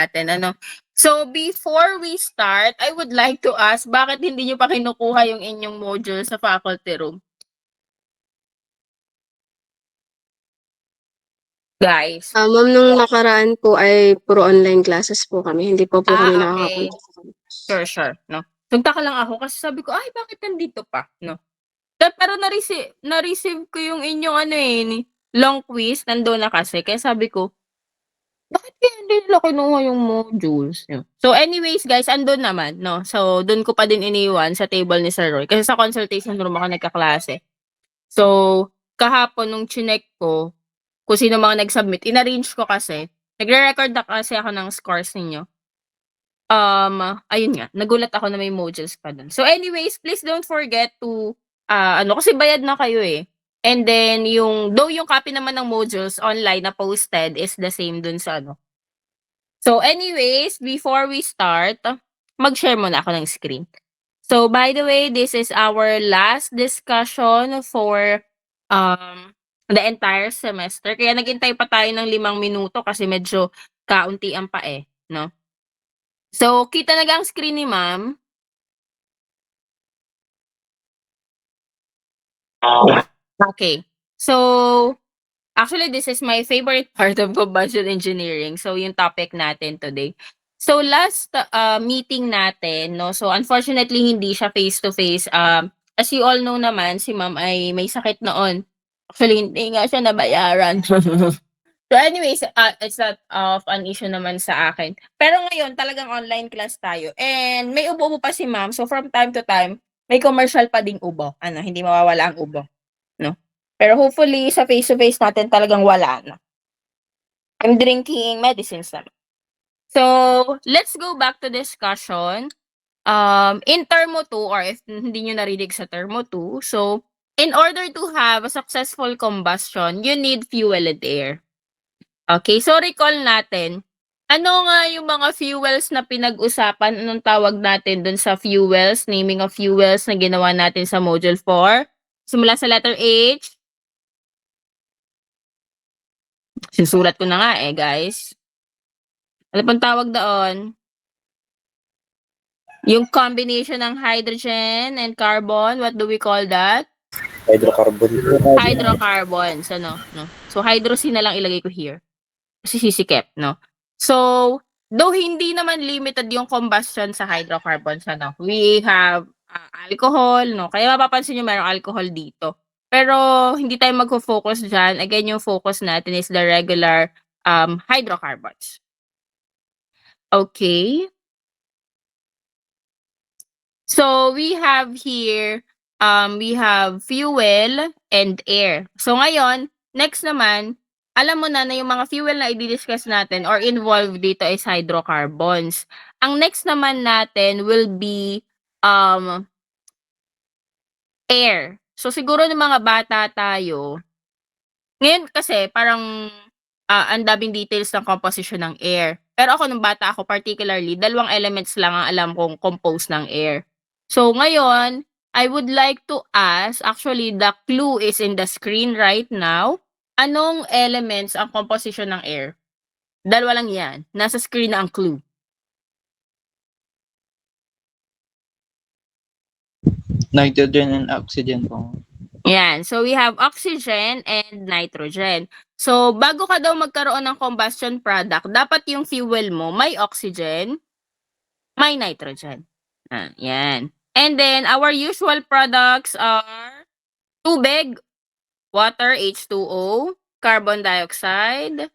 natin ano. So before we start, I would like to ask bakit hindi niyo pa kinukuha yung inyong module sa faculty room? Guys. Ma'am, nung nakaraan po ay puro online classes po kami, hindi po kami Okay. nakakapunta sa campus. Sure, no. Nagtaka lang ako kasi sabi ko, "Ay bakit nandito pa?" 'No. Pero na-receive ko yung inyong ano, long quiz nandun na kasi kaya sabi ko, "Bakit kaya hindi nila kinuha yung modules?" So anyways guys, andun naman 'no. So dun ko pa din iniwan sa table ni Sir Roy kasi sa consultation room ako nagkaklase. So kahapon nung chineck ko kung sino mga nag-submit, in-arrange ko kasi. Nagre-record na kasi ako ng scores ninyo. Ayun nga, nagulat ako na may modules pa dun. So anyways, please don't forget to, kasi bayad na kayo, eh. And then though yung copy naman ng modules online na posted is the same dun sa ano. So anyways, before we start, mag-share muna ako ng screen. So by the way, this is our last discussion for, the entire semester. Kaya naghintay pa tayo ng 5 minuto kasi medyo kauntian pa, 'no? So, kita na ang screen ni ma'am? Okay. So, actually this is my favorite part of combustion engineering. So, yung topic natin today. So, last meeting natin, no, so unfortunately hindi siya face to face. As you all know naman, si ma'am ay may sakit noon. Actually, hindi nga siya nabayaran. So anyways, it's not of an issue naman sa akin. Pero ngayon talagang online class tayo and may ubo-ubo pa si ma'am. So from time to time, may commercial pa ding ubo. Hindi mawawala ang ubo, 'no? Pero hopefully sa face-to-face natin talagang wala na. I'm drinking medicines naman. So, let's go back to discussion. In Termo 2 or if hindi niyo narinig sa Termo 2, so in order to have a successful combustion, you need fuel and air. Okay, so recall natin, ano nga yung mga fuels na pinag-usapan? Anong tawag natin dun sa fuels, naming of fuels na ginawa natin sa module 4? Simula sa letter H. Sinusulat ko na nga guys. Ano pang tawag doon? Yung combination ng hydrogen and carbon, what do we call that? Hydrocarbon. Hydrocarbons, no? So, hydrogen na lang ilagay ko here. Kasi sisikip, no? So, though hindi naman limited yung combustion sa hydrocarbons, we have alcohol, no? Kaya mapapansin nyo mayroong alcohol dito. Pero hindi tayo magfo-focus dyan. Again, yung focus natin is the regular hydrocarbons. Okay. So, we have here, we have fuel and air. So, ngayon, next naman, alam mo na yung mga fuel na i-discuss natin or involved dito is hydrocarbons. Ang next naman natin will be air. So, siguro ng mga bata tayo, ngayon kasi parang ang daming details ng composition ng air. Pero ako nung bata ako particularly, 2 elements lang ang alam kong compose ng air. So ngayon, I would like to ask, actually the clue is in the screen right now. Anong elements ang composition ng air? 2 lang yan. Nasa screen na ang clue. Nitrogen and oxygen po. Yan. So we have oxygen and nitrogen. So bago ka daw magkaroon ng combustion product, dapat yung fuel mo may oxygen, may nitrogen. Yan. And then our usual products are tubig, water, H2O, carbon dioxide,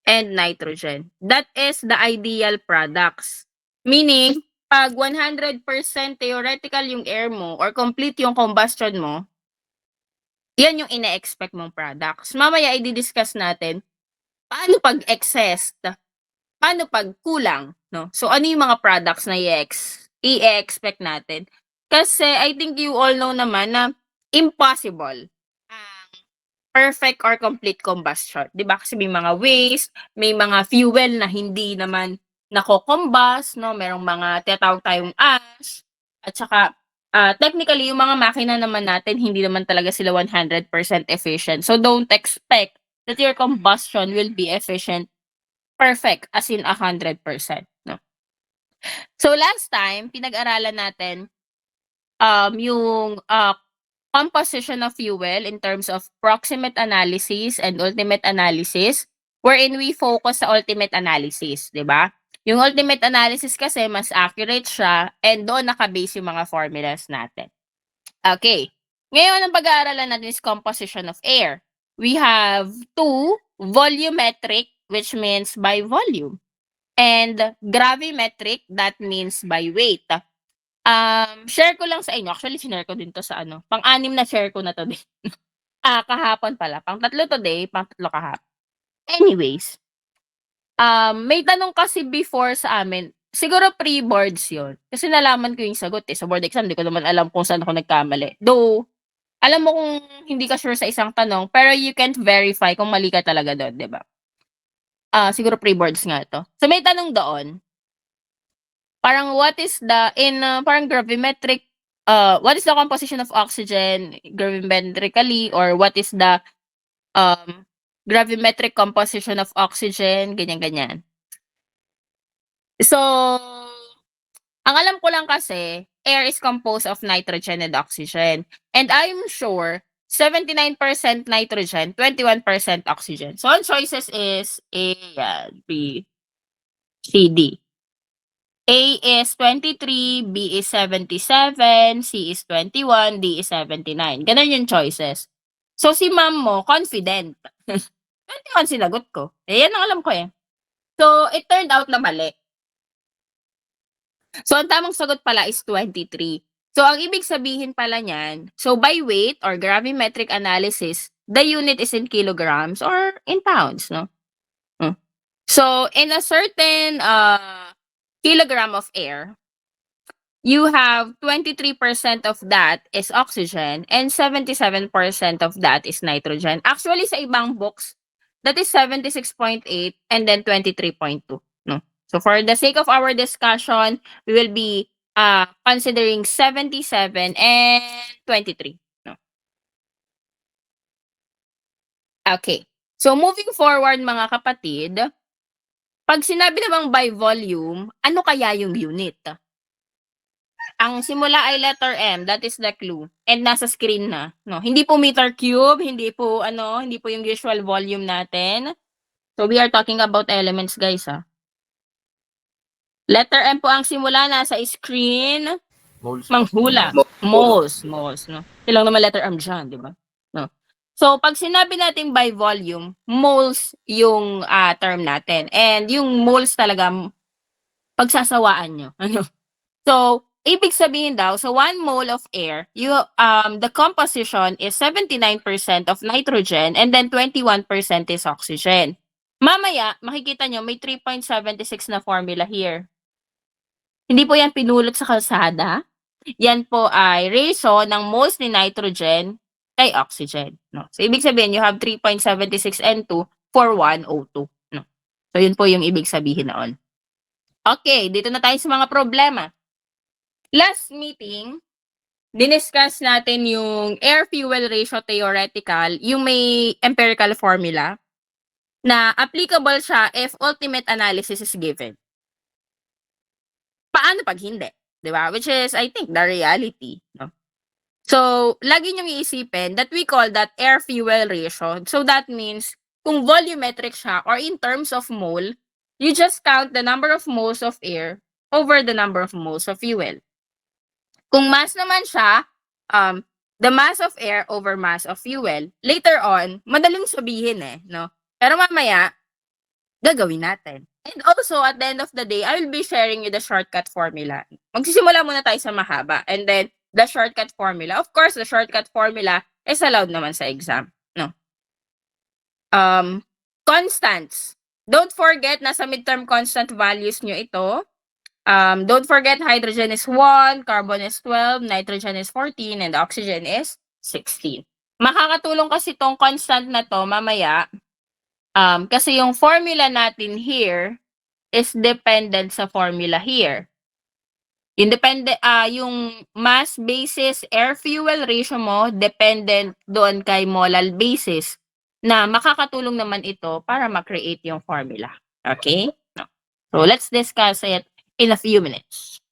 and nitrogen. That is the ideal products. Meaning, pag 100% theoretical yung air mo or complete yung combustion mo, yan yung ine-expect mong products. Mamaya i-discuss natin, paano pag excess? Paano pag kulang? No? So, ano yung mga products na i-expect natin? Kasi I think you all know naman na impossible ang perfect or complete combustion. 'Di ba? Kasi may mga waste, may mga fuel na hindi naman nako-combust, no? Merong mga tinatawag tayong ash, at saka technically yung mga makina naman natin hindi naman talaga sila 100% efficient. So don't expect that your combustion will be efficient perfect, as in 100%, no? So last time, pinag-aralan natin yung composition of fuel in terms of proximate analysis and ultimate analysis, wherein we focus sa ultimate analysis, di ba? Yung ultimate analysis kasi mas accurate siya and doon nakabase yung mga formulas natin. Okay. Ngayon, ang pag-aaralan natin is composition of air. We have two, volumetric, which means by volume, and gravimetric, that means by weight. Share ko lang sa inyo. Actually, sinare ko din to sa pang-anim na share ko na to din. Kahapon pala. Pang-tatlo today, pang-tatlo kahapon. Anyways, may tanong kasi before sa amin, siguro pre-boards yun. Kasi nalaman ko yung sagot sa board exam, di ko naman alam kung saan ako nagkamali. Though, alam mo kung hindi ka sure sa isang tanong, pero you can't verify kung mali ka talaga doon, di ba? Siguro pre-boards nga to. So, may tanong doon. Parang what is the parang gravimetric what is the composition of oxygen gravimetrically, or what is the gravimetric composition of oxygen, ganyan. So, ang alam ko lang kasi air is composed of nitrogen and oxygen, and I'm sure 79% nitrogen, 21% oxygen. So, ang choices is A, B, C, D. A is 23, B is 77, C is 21, D is 79. Ganun yung choices. So, si ma'am mo, confident. 21 sinagot ko. Yan ang alam ko eh. So, it turned out na mali. So, ang tamang sagot pala is 23. So, ang ibig sabihin pala niyan, so by weight or gravimetric analysis, the unit is in kilograms or in pounds, no? So, in a certain kilogram of air, you have 23% of that is oxygen and 77% of that is nitrogen. Actually, sa ibang books, that is 76.8 and then 23.2. No? So, for the sake of our discussion, we will be considering 77 and 23. No? Okay. So, moving forward, mga kapatid, pag sinabi namang by volume, ano kaya yung unit? Ang simula ay letter M, that is the clue. And nasa screen na, no? Hindi po meter cube, hindi po yung usual volume natin. So we are talking about elements, guys, Letter M po ang simula, nasa screen. Moles. Manghula. Moles, no? Ilang naman letter M dyan, di ba? No. So, pag sinabi natin by volume, moles yung term natin. And yung moles talaga, pagsasawaan nyo. So, ibig sabihin daw, so 1 mole of air, the composition is 79% of nitrogen and then 21% is oxygen. Mamaya, makikita nyo, may 3.76 na formula here. Hindi po yan pinulot sa kalsada. Yan po ay ratio ng moles ni nitrogen kay oxygen. No? So, ibig sabihin, you have 3.76 N2 for 1 O2. No? So, yun po yung ibig sabihin noon. Okay, dito na tayo sa mga problema. Last meeting, diniscuss natin yung air-fuel ratio theoretical, yung may empirical formula na applicable siya if ultimate analysis is given. Paano pag hindi? Diba? Which is, I think, the reality. No? So, lagi niyong iisipin that we call that air-fuel ratio. So, that means, kung volumetric siya or in terms of mole, you just count the number of moles of air over the number of moles of fuel. Kung mass naman siya, the mass of air over mass of fuel. Later on, madaling sabihin no? Pero mamaya, gagawin natin. And also, at the end of the day, I will be sharing you the shortcut formula. Magsisimula muna tayo sa mahaba. And then, the shortcut formula. Of course, the shortcut formula is allowed naman sa exam. No? Constants. Don't forget, nasa midterm constant values nyo ito. Don't forget, hydrogen is 1, carbon is 12, nitrogen is 14, and oxygen is 16. Makakatulong kasi tong constant na to mamaya, kasi yung formula natin here is dependent sa formula here. Yung mass basis air-fuel ratio mo, dependent doon kay molal basis, na makakatulong naman ito para ma-create yung formula. Okay? So let's discuss it in a few minutes.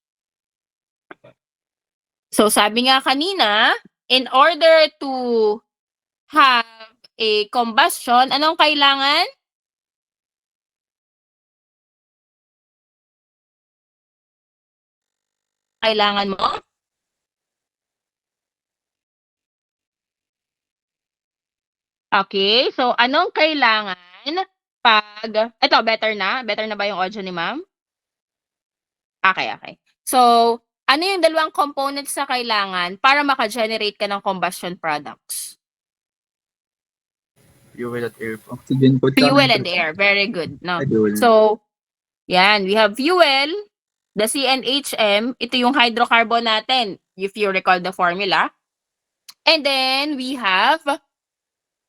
So sabi nga kanina, in order to have a combustion, anong kailangan? Kailangan mo? Okay, so anong kailangan pag, eto, better na? Better na ba yung audio ni ma'am? Okay. So, ano yung dalawang components na kailangan para maka-generate ka ng combustion products? Fuel at air po. Oxygen po. Fuel and air. Very good. No? Ay, fuel. So, yan. We have fuel, the CNHM. Ito yung hydrocarbon natin, if you recall the formula. And then, we have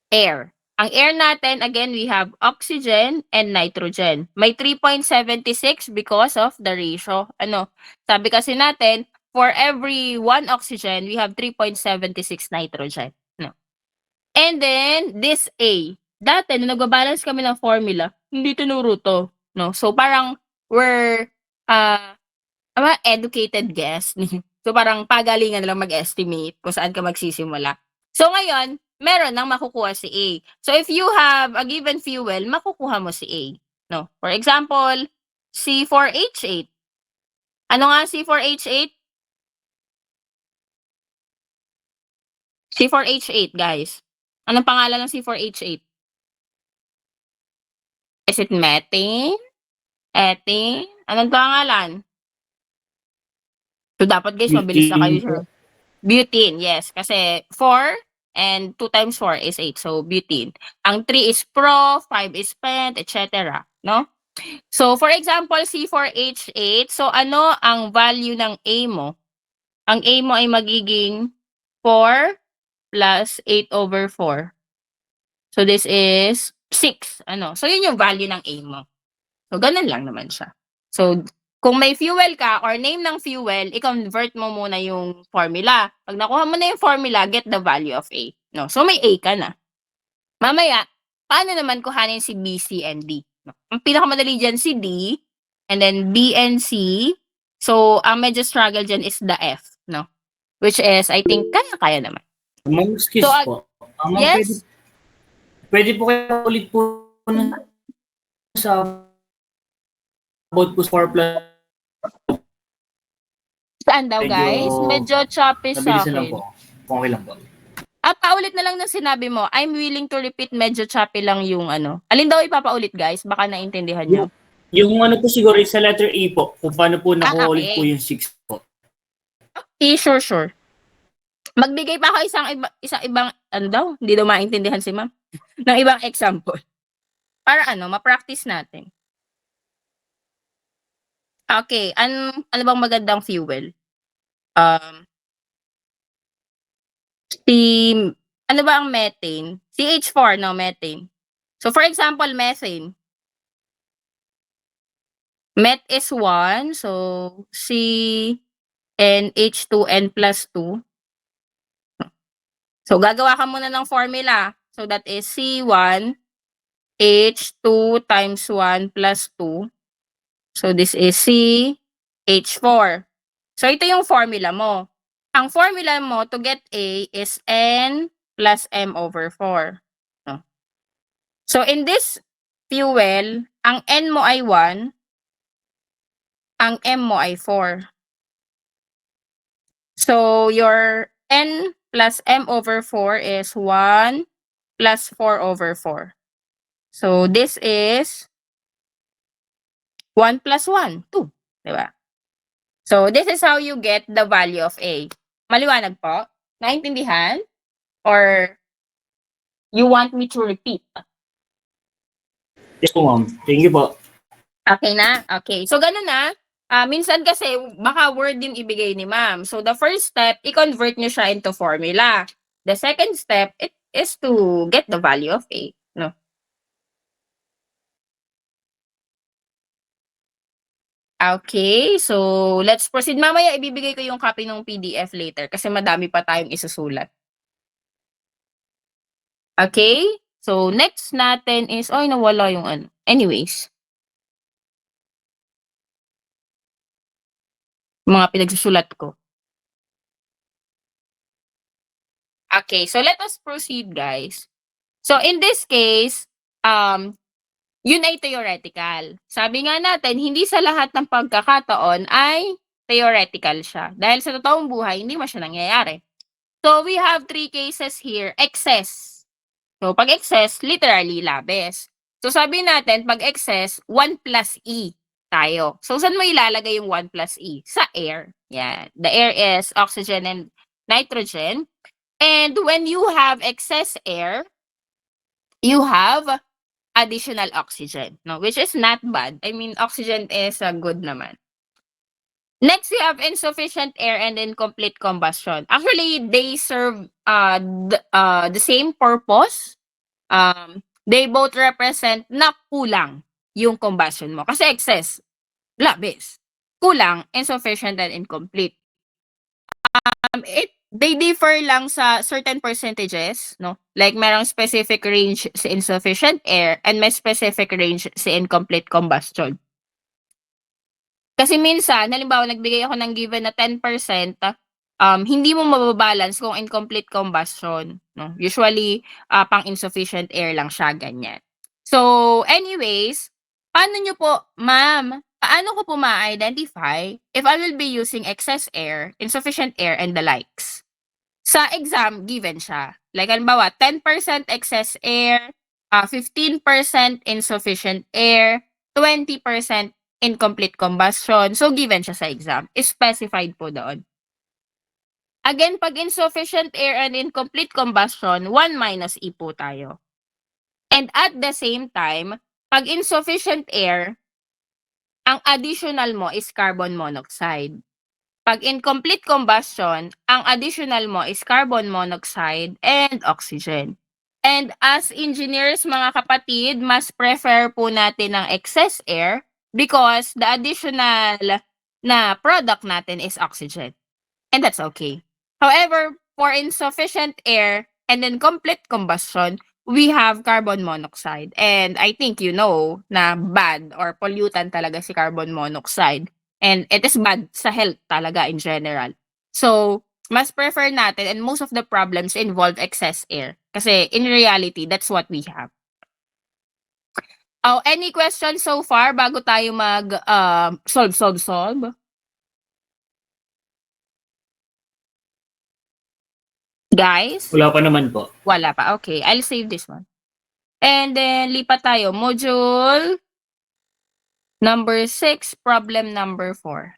air. Ang air natin, again, we have oxygen and nitrogen. May 3.76 because of the ratio. Sabi kasi natin, for every 1 oxygen, we have 3.76 nitrogen. No? And then, this A. Dati, nung nagbabalance kami ng formula, hindi tinuro to. No? So, parang we're educated guess. So, parang pagalingan na lang mag-estimate kung saan ka magsisimula. So, ngayon, meron nang makukuha si A. So, if you have a given fuel, makukuha mo si A. No? For example, C4H8. Ano nga C4H8? C4H8, guys. Anong pangalan ng C4H8? Is it methane? Ethane? Anong pangalan? So, dapat guys, mabilis na kayo. Sir. Butane, yes. Kasi 4 and 2 times 4 is 8. So, butane. Ang 3 is pro, 5 is pent, etc. No? So, for example, C4H8. So, ano ang value ng A mo? Ang A mo ay magiging 4 plus 8 over 4. So, this is 6. So, yun yung value ng A mo. So, ganun lang naman siya. So, kung may fuel ka or name ng fuel, i-convert mo muna yung formula. Pag nakuha mo na yung formula, get the value of A. No? So, may A ka na. Mamaya, paano naman kuhanin si B, C, and D? No? Ang pinakamadali dyan si D, and then B and C. So, ang medyo struggle dyan is the F. No? Which is, I think, kaya naman. Ma'am, excuse So, po. Ma'am, yes? pwede po kayo ulit po sa about po 4 plus. Saan daw, guys? Medyo choppy sa Nabilisan lang akin. po. Okay lang po. Paulit na lang ng sinabi mo. I'm willing to repeat, medyo choppy lang yung Alin daw ipapaulit, guys? Baka naintindihan nyo. Yung ano po siguro sa letter A po, kung paano po nakuha ulit okay. po yung 6 po. Okay, sure. Magbigay pa ako isang ibang, hindi daw maintindihan si ma'am, ng ibang example. Para ma-practice natin. Okay, ano bang magandang fuel? Ano ba ang methane? CH4, no, methane. So, for example, methane. Meth is 1, so C and H2N plus 2. So, gagawa ka muna ng formula. So, that is C1 H2 times 1 plus 2. So, this is CH4. So, ito yung formula mo. Ang formula mo to get A is N plus M over 4. No? So, in this fuel, ang N mo ay 1, ang M mo ay 4. So, your N plus M over 4 is 1 plus 4 over 4. So, this is 1 plus 1, 2. Diba? So, this is how you get the value of A. Maliwanag po? Naintindihan? Or you want me to repeat? Yes po, ma'am. Thank you po. Okay na? Okay. So, ganun na. Minsan kasi, baka word din ibigay ni ma'am. So, the first step, i-convert nyo siya into formula. The second step, it is to get the value of A. No? Okay, so let's proceed. Mamaya ibibigay ko yung copy ng PDF later kasi madami pa tayong isusulat. Okay, so next natin is, nawala yung Anyways. Mga pinagsusulat ko. Okay, so let us proceed, guys. So in this case, yun ay theoretical. Sabi nga natin, hindi sa lahat ng pagkakataon ay theoretical siya. Dahil sa totoong buhay, hindi mo siya nangyayari. So we have 3 cases here. Excess. So pag excess, literally labis. So sabi natin, pag excess, 1 plus E tayo. So saan mo ilalagay yung 1 plus E? Sa air. Yan. The air is oxygen and nitrogen. And when you have excess air, you have additional oxygen, no? Which is not bad. I mean, oxygen is good naman. Next, we have insufficient air and incomplete combustion. Actually, they serve the same purpose. They both represent na kulang yung combustion mo. Kasi excess, labis. Kulang, insufficient, and incomplete. They differ lang sa certain percentages, no? Like merong specific range sa insufficient air and may specific range sa incomplete combustion. Kasi minsan, halimbawa nagbigay ako ng given na 10%, hindi mo mababalance kung incomplete combustion, no? Usually, pang insufficient air lang siya, ganyan. So, anyways, paano nyo po, ma'am, paano ko po ma-identify if I will be using excess air, insufficient air, and the likes? Sa exam, given siya. Like, halimbawa, 10% excess air, 15% insufficient air, 20% incomplete combustion. So, given siya sa exam. Specified po doon. Again, pag insufficient air and incomplete combustion, 1 minus E po tayo. And at the same time, pag insufficient air, ang additional mo is carbon monoxide. Pag incomplete combustion, ang additional mo is carbon monoxide and oxygen. And as engineers, mga kapatid, mas prefer po natin ng excess air because the additional na product natin is oxygen. And that's okay. However, for insufficient air and incomplete combustion, we have carbon monoxide. And I think you know na bad or pollutant talaga si carbon monoxide. And it is bad sa health talaga in general. So, mas prefer natin and most of the problems involve excess air. Kasi in reality, that's what we have. Oh, any questions so far bago tayo mag solve? Guys? Wala pa naman po. Wala pa. Okay, I'll save this one. And then, lipat tayo. Module number 6, problem number 4.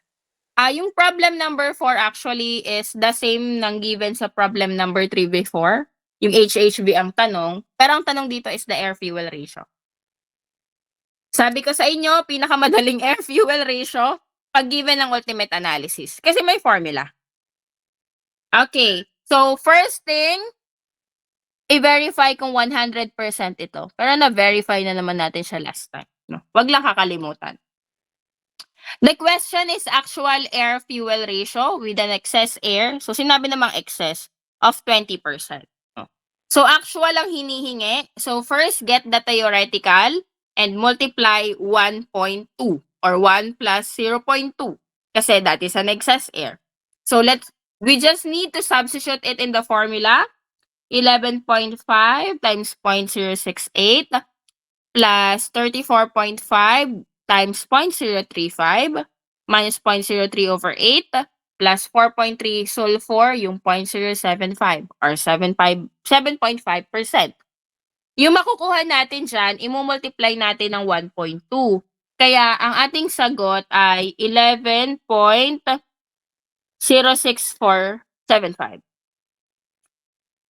Yung problem number 4 actually is the same ng given sa problem number 3 before. Yung HHV ang tanong. Pero ang tanong dito is the air-fuel ratio. Sabi ko sa inyo, pinakamadaling air-fuel ratio pag given ng ultimate analysis. Kasi may formula. Okay. So, first thing, i-verify kung 100% ito. Pero na-verify na naman natin siya last time. No? Wag lang kakalimutan. The question is actual air-fuel ratio with an excess air. So, sinabi namang excess of 20%. No? So, actual ang hinihingi. So, first, get the theoretical and multiply 1.2 or 1 plus 0.2. Kasi that is an excess air. So, we just need to substitute it in the formula. 11.5 times 0.068 plus 34.5 times 0.035 minus 0.03 over 8 plus 4.3 sulfur yung 0.075 or 7.5%. Yung makukuha natin dyan, imumultiply natin ng 1.2. Kaya ang ating sagot ay 11.06475.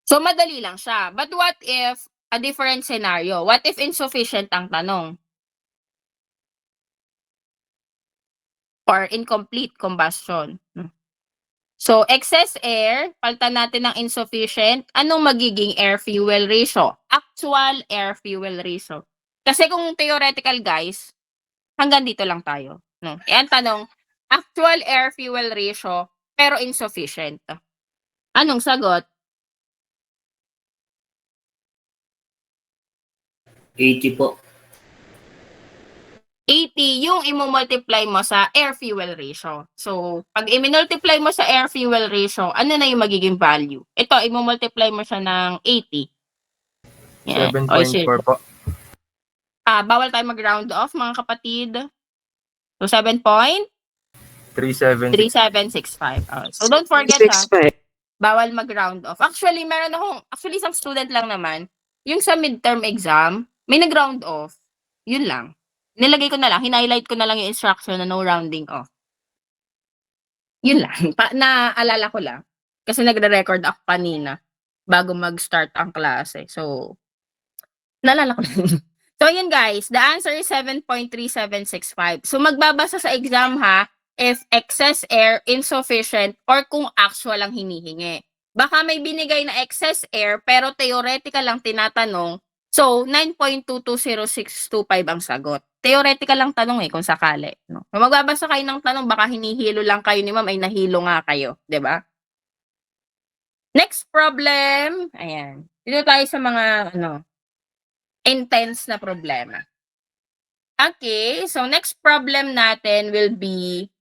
So, madali lang siya. But what if a different scenario? What if insufficient ang tanong? Or incomplete combustion? So, excess air, palitan natin ng insufficient, anong magiging air-fuel ratio? Actual air-fuel ratio. Kasi kung theoretical, guys, hanggang dito lang tayo. No? Ang tanong, actual air-fuel ratio, pero insufficient. Anong sagot? 80 po. 80 yung imo-multiply mo sa air-fuel ratio. So, pag i-multiply mo sa air-fuel ratio, ano na yung magiging value? Ito, imo-multiply mo siya ng 80. Yan. O, 7.4 po. bawal tayo mag-round off, mga kapatid. So, 7.3765. 37. So, don't forget ha, 6.5. bawal mag-round off. Actually, isang student lang naman, yung sa midterm exam, may nag-round off. Yun lang. Nilagay ko na lang, hinighlight ko na lang yung instruction na no rounding off. Yun lang. Naalala ko lang. Kasi nagre-record ako kanina bago mag-start ang klase. So, naalala ko lang. So, yun guys. The answer is 7.3765. So, magbabasa sa exam ha, if excess air, insufficient, or kung actual ang hinihingi. Baka may binigay na excess air, pero theoretical lang tinatanong. So, 9.220625 ang sagot. Theoretical lang tanong kung sakali. No? Kung magbabasa kayo ng tanong, baka hinihilo lang kayo ni ma'am, ay nahilo nga kayo. 'Di ba? Next problem. Ayan. Dito tayo sa mga, intense na problema. Okay, so next problem natin will be,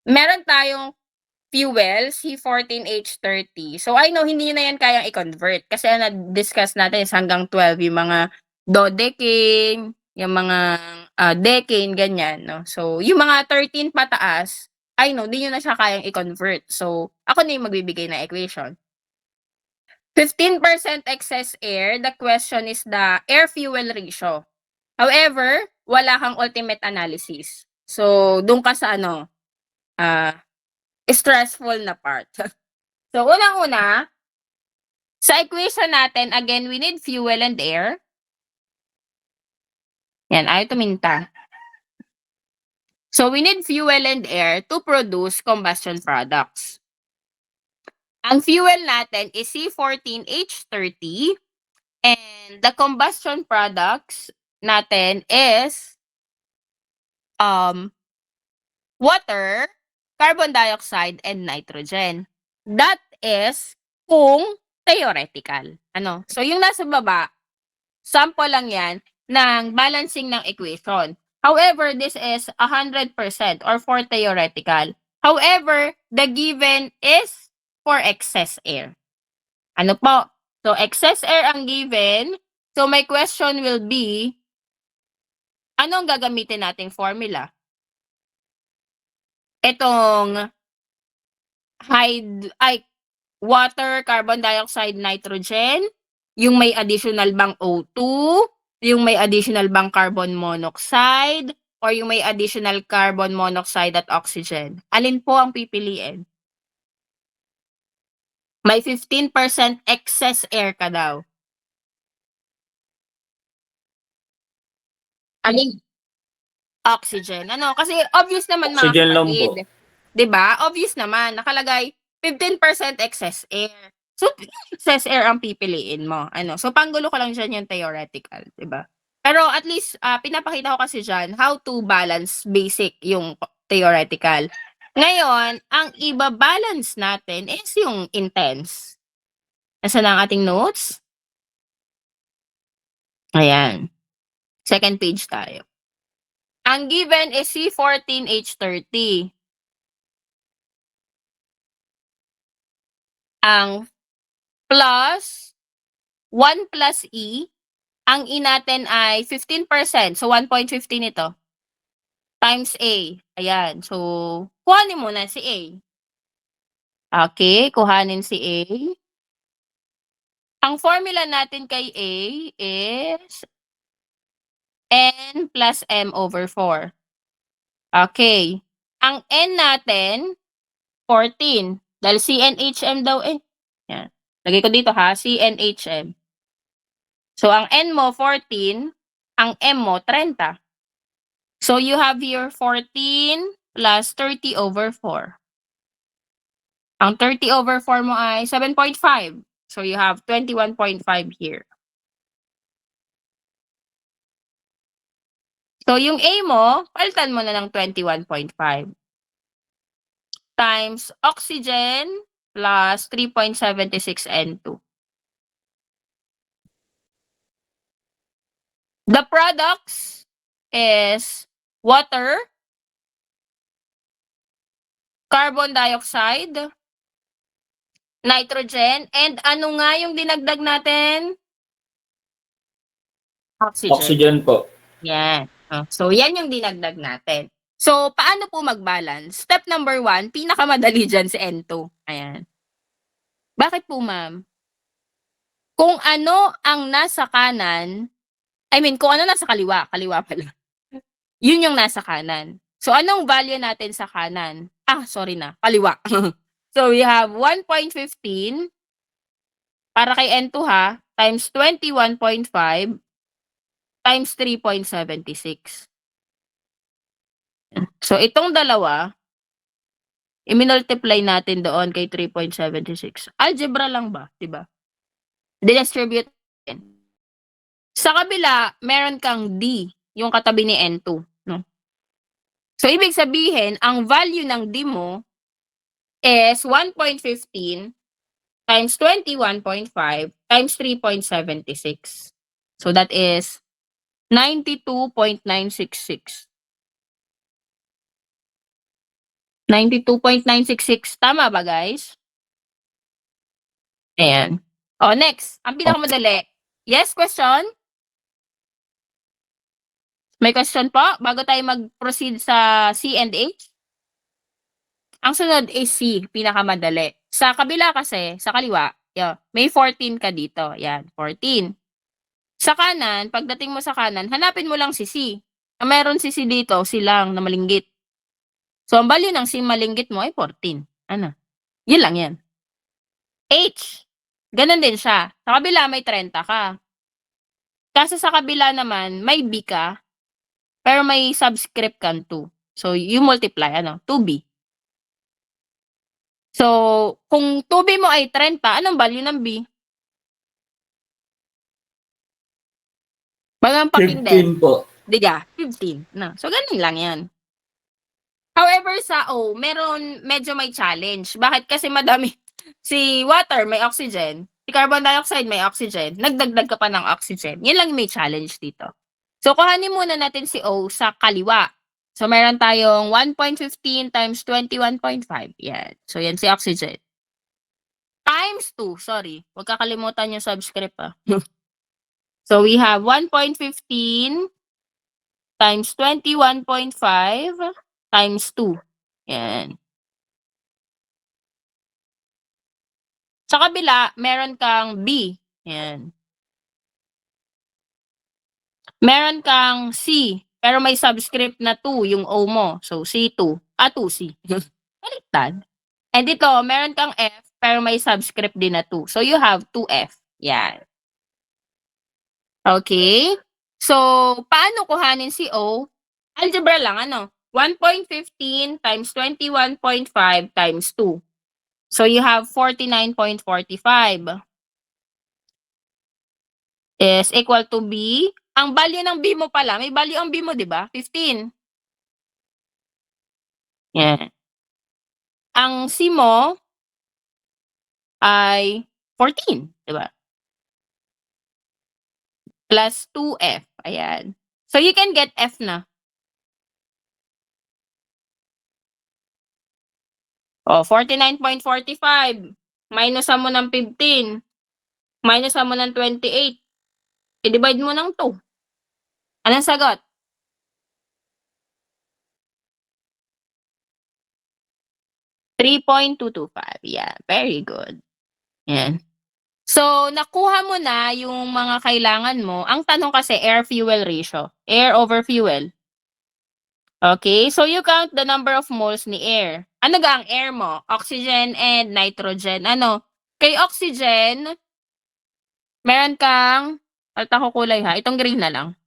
meron tayong fuel, C14H30. So I know, hindi nyo na yan kayang i-convert. Kasi na-discuss natin is hanggang 12, yung mga dodecane, yung mga decane, ganyan. No? So yung mga 13 pataas, I know, di nyo na siya kayang i-convert. So ako na yung magbibigay na equation. 15% excess air, the question is the air-fuel ratio. However, wala kang ultimate analysis. So, doon ka sa stressful na part. So, unang-una, sa equation natin, again, we need fuel and air. Yan, ayaw tuminta. So, we need fuel and air to produce combustion products. Ang fuel natin is C14H30 and the combustion products natin is water, carbon dioxide, and nitrogen. That is kung theoretical. So yung nasa baba, sample lang yan ng balancing ng equation. However, this is 100% or for theoretical. However, the given is for excess air. Ano po? So, excess air ang given. So, my question will be, ano ang gagamitin nating formula? Itong water, carbon dioxide, nitrogen, yung may additional bang O2, yung may additional bang carbon monoxide, or yung may additional carbon monoxide at oxygen. Alin po ang pipiliin? May 15% excess air ka daw. Alin? Oxygen. Kasi obvious naman mga Oxygen lang po. kapatid. 'Di ba? Obvious naman, nakalagay 15% excess air. So, excess air ang pipiliin mo. So panggulo ko lang dyan yung theoretical, 'di ba? Pero at least, pinapakita ko kasi dyan how to balance basic yung theoretical. Ngayon, ang iba-balance natin is yung intense. Nasaan ang ating notes? Ayan. Second page tayo. Ang given is C14H30. Ang plus 1 plus E, ang E natin ay 15%. So, 1.15 ito. Times A. Ayan. So, kuhanin mo na si A. Okay, kuhanin si A. Ang formula natin kay A is N plus M over 4. Okay. Ang N natin, 14. Dahil CNHM daw Yan. Lagay ko dito ha, CNHM. So, ang N mo, 14. Ang M mo, 30. So, you have here 14 plus 30 over 4. Ang 30 over 4 mo ay 7.5. So, you have 21.5 here. So, yung A mo, palitan mo na ng 21.5. Times oxygen plus 3.76 N2. The products is water, carbon dioxide, nitrogen, and ano nga yung dinagdag natin? Oxygen. Oxygen po. Yan. So, yan yung dinagdag natin. So, paano po mag-balance? Step number 1, pinakamadali dyan si N2. Ayan. Bakit po, ma'am? Kung ano ang nasa kanan, kung ano nasa kaliwa pala. Yun yung nasa kanan. So, anong value natin sa kanan? Sorry na, kaliwa. So, we have 1.15 para kay N2 ha, times 21.5 times 3.76. So, itong dalawa, i-multiply natin doon kay 3.76. Algebra lang ba? Diba? Distribute natin. Sa kabila, meron kang D, yung katabi ni N2. No? So, ibig sabihin, ang value ng D mo is 1.15 times 21.5 times 3.76. So, that is 92.966. 92.966. Tama ba, guys? Ayan. Next. Ang pinakamadali. Yes, question? May question po? Bago tayo mag-proceed sa C and H? Ang sunod is C, pinakamadali. Sa kabila kasi, sa kaliwa, may 14 ka dito. Yan, 14. Sa kanan, pagdating mo sa kanan, hanapin mo lang si C. Meron si C dito, C lang na malinggit. So, ang value ng C malinggit mo ay 14. Ano? Yun lang yan. H. Ganun din siya. Sa kabila, may 30 ka. Kasi sa kabila naman, may B ka, pero may subscript kang 2. So, you multiply, 2B. So, kung 2B mo ay 30, anong value ng B? Bagang pakinggan. 15 po. Diga, 15. No. So, ganun lang yan. However, sa O, medyo may challenge. Bakit? Kasi madami. Si water, may oxygen. Si carbon dioxide, may oxygen. Nagdagdag ka pa ng oxygen. Yan lang may challenge dito. So, kuhanin muna natin si O sa kaliwa. So, meron tayong 1.15 times 21.5. Yan. So, yan si oxygen. Times 2. Sorry. Huwag kakalimutan yung subscript. So, we have 1.15 times 21.5 times 2. Yan. Sa kabila, meron kang B. Yan. Meron kang C, pero may subscript na 2 yung O mo. So, C2. 2C. Baliktad. And dito, meron kang F, pero may subscript din na 2. So, you have 2F. Yan. Okay? So, paano kuhanin si O? Algebra lang, 1.15 times 21.5 times 2. So, you have 49.45 is equal to B. Ang value ng B mo pala, may value ang B mo, di ba? 15. Yan. Ang C mo ay 14, di ba? Plus 2F. Ayan. So, you can get F na. 49.45. Minusan mo ng 15. Minusan mo ng 28. I-divide mo ng 2. Anong sagot? .225. Yeah, very good. Yan. So, nakuha mo na yung mga kailangan mo. Ang tanong kasi, air-fuel ratio. Air over fuel. Okay, so you count the number of moles ni air. Ano ga ang air mo? Oxygen and nitrogen. Kay oxygen, meron kang, ko kulay ha, itong green na lang.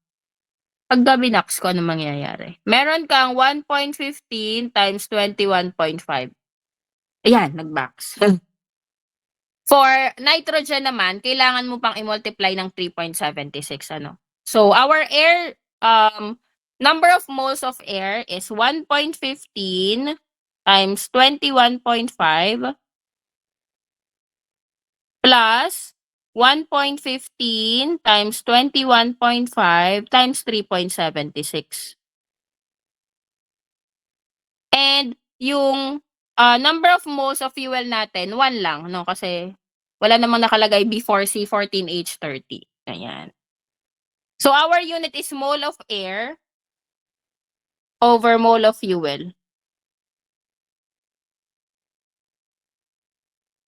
Pag binax ko, ano mangyayari? Meron kang 1.15 times 21.5. Ayan, nag-box. For nitrogen naman, kailangan mo pang i-multiply ng 3.76. So, our air, number of moles of air is 1.15 times 21.5 plus 1.15 times 21.5 times 3.76. And yung number of moles of fuel natin, 1 lang, no? Kasi wala namang nakalagay B4C 14H30. Ayan. So our unit is mole of air over mole of fuel.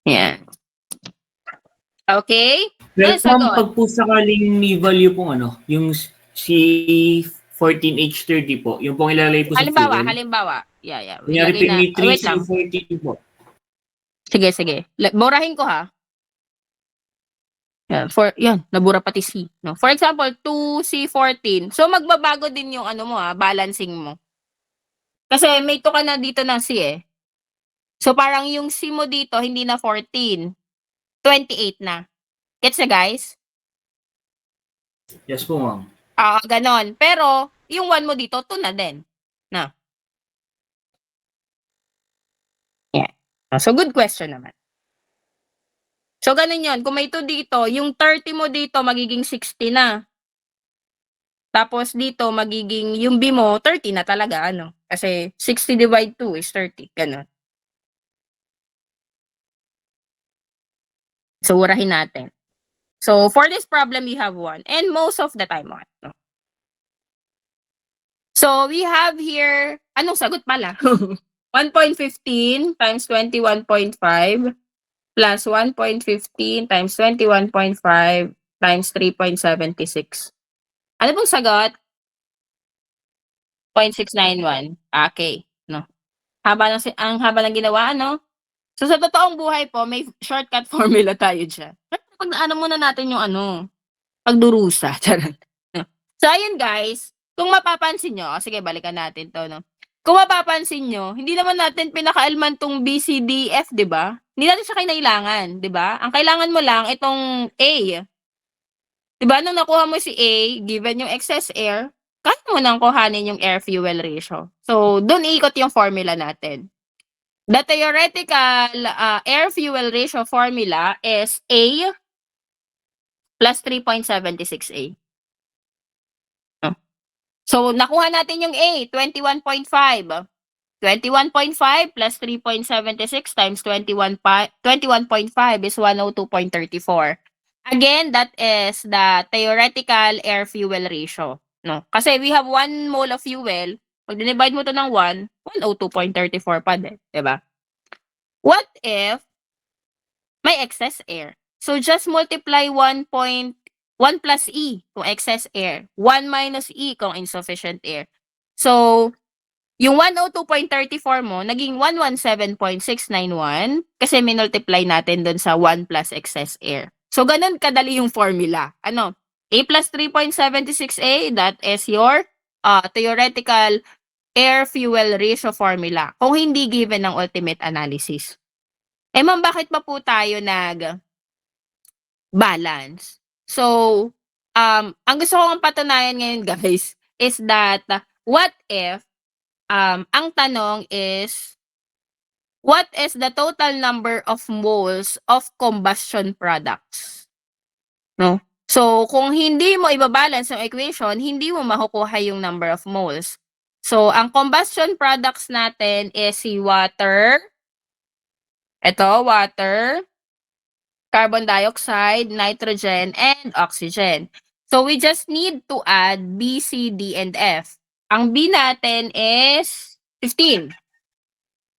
Yan. Okay? Pero Ano sagot? pag po sakaling may value pong yung si 14H30 po, yung pong ilalagay po sa fuel. Halimbawa. Yeah. Kunyari Ilagay na. may Wait lang. 3C14 po. Sige. Borahin ko ha. Yan, nabura pati C. No? For example, 2C14. So, magbabago din yung balancing mo. Kasi may 2 ka na dito ng C eh. So, parang yung C mo dito, hindi na 14. 28 na. Gets na, guys? Yes po, ma'am. Ganon. Pero, yung 1 mo dito, 2 na din. Na. Yeah. So, good question naman. So, ganun yun. Kung may 2 dito, yung 30 mo dito, magiging 60 na. Tapos dito, magiging, yung B mo, 30 na talaga, Kasi 60 divide 2 is 30. Ganun. So, urahin natin. So, for this problem, you have 1. And most of the time, 1. No? So, we have here, anong sagot pala? 1.15 times 21.5 plus 1.15 times 21.5 times 3.76. Ano pong sagot? 0.691. Okay. No. Ang haba ng ginawa, So, sa totoong buhay po, may shortcut formula tayo dyan. Pag muna natin yung pagdurusa. Charot. No. So, ayun guys. Kung mapapansin nyo, sige, balikan natin to, no? Kung mapapansin nyo, hindi naman natin pinakaalman tong B, C, D, F, di ba? Hindi natin siya kailangan, di ba? Ang kailangan mo lang, itong A. Di ba? Nung nakuha mo si A, given yung excess air, kaya mo nang kuhanin yung air-fuel ratio. So, doon iikot yung formula natin. The theoretical air-fuel ratio formula is A plus 3.76A. So, nakuha natin yung A, 21.5. 21.5 plus 3.76 times 21.5 is 102.34. Again, that is the theoretical air-fuel ratio. No? Kasi we have 1 mole of fuel. Pag dinivide mo to ng 1, 102.34 pa din. Diba? What if may excess air? So, just multiply 1 plus E kung excess air. 1 minus E kung insufficient air. So, yung 102.34 mo, naging 117.691 kasi minultiply natin dun sa 1 plus excess air. So, ganun kadali yung formula. A plus 3.76A, that is your theoretical air-fuel ratio formula. Kung hindi given ng ultimate analysis. Ma'am, bakit pa po tayo balance? So, ang gusto kong patunayan ngayon, guys, is that what if ang tanong is, what is the total number of moles of combustion products? No? So, kung hindi mo ibabalance ang equation, hindi mo makukuha yung number of moles. So, ang combustion products natin is si water, water, carbon dioxide, nitrogen, and oxygen. So, we just need to add B, C, D, and F. Ang B natin is 15.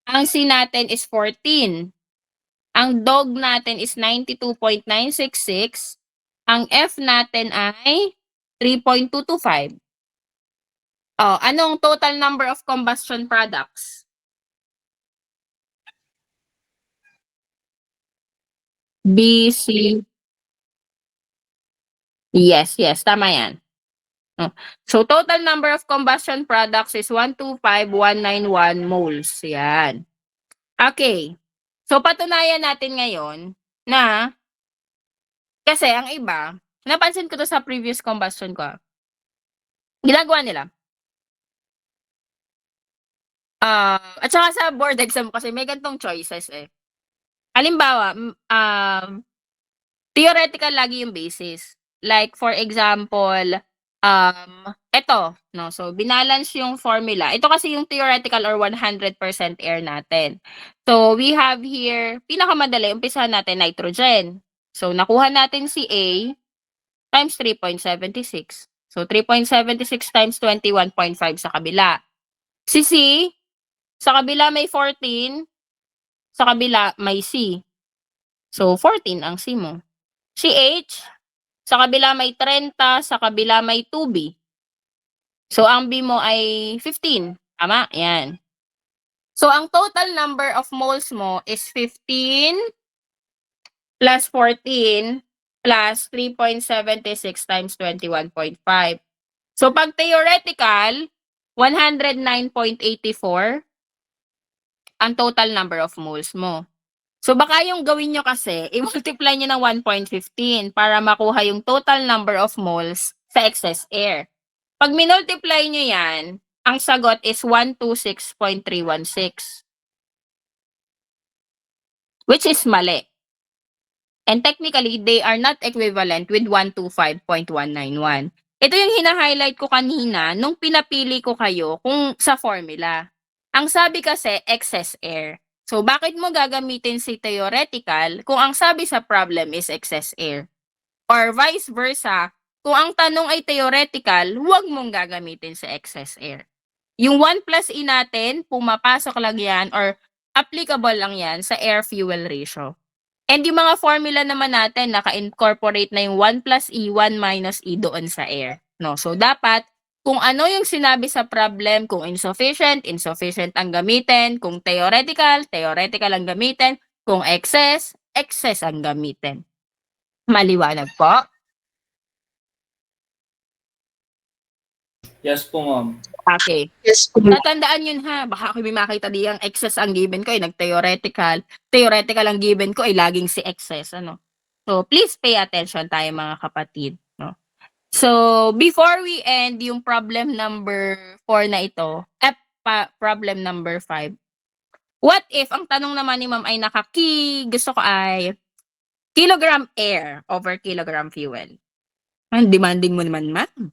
Ang C natin is 14. Ang dog natin is 92.966. Ang F natin ay 3.225. Anong total number of combustion products? B, C. Yes, tama yan. So, total number of combustion products is 125,191 moles. Yan. Okay. So, patunayan natin ngayon na kasi ang iba, napansin ko to sa previous combustion ko. Ginagawa nila. At saka sa board exam kasi may gantong choices eh. Halimbawa, theoretical lagi yung basis. Like, for example, eto, no? So, binalance yung formula. Ito kasi yung theoretical or 100% air natin. So, we have here, pinakamadali, umpisahan natin nitrogen. So, nakuha natin si A times 3.76. So, 3.76 times 21.5 sa kabila. Si C, sa kabila may 14, sa kabila may C. So, 14 ang C mo. Si H, sa kabila may 30, sa kabila may 2B. So, ang B mo ay 15. Tama? Yan. So, ang total number of moles mo is 15 plus 14 plus 3.76 times 21.5. So, pag theoretical, 109.84 ang total number of moles mo. So, baka yung gawin nyo kasi, i-multiply nyo ng 1.15 para makuha yung total number of moles sa excess air. Pag minultiply nyo yan, ang sagot is 126.316. Which is mali. And technically, they are not equivalent with 125.191. Ito yung hina-highlight ko kanina nung pinapili ko kayo kung sa formula. Ang sabi kasi, excess air. So, bakit mo gagamitin si theoretical kung ang sabi sa problem is excess air? Or vice versa, kung ang tanong ay theoretical, huwag mong gagamitin sa excess air. Yung 1 plus E natin, pumapasok lang yan or applicable lang yan sa air-fuel ratio. And yung mga formula naman natin, naka-incorporate na yung 1 plus E, 1 minus E doon sa air. No? So, dapat, kung ano yung sinabi sa problem, kung insufficient ang gamitin. Kung theoretical ang gamitin. Kung excess ang gamitin. Maliwanag po? Yes po, ma'am. Okay. Yes po. Tatandaan yun ha. Baka ako may makita di ang excess ang given ko ay nag-theoretical. Theoretical ang given ko ay laging si excess. Ano? So, please pay attention tayo mga kapatid. No? So, before we end yung problem number 4 na ito, problem number 5. What if, ang tanong naman ni ma'am ay gusto ko ay kilogram air over kilogram fuel. Ang demanding mo naman, ma'am.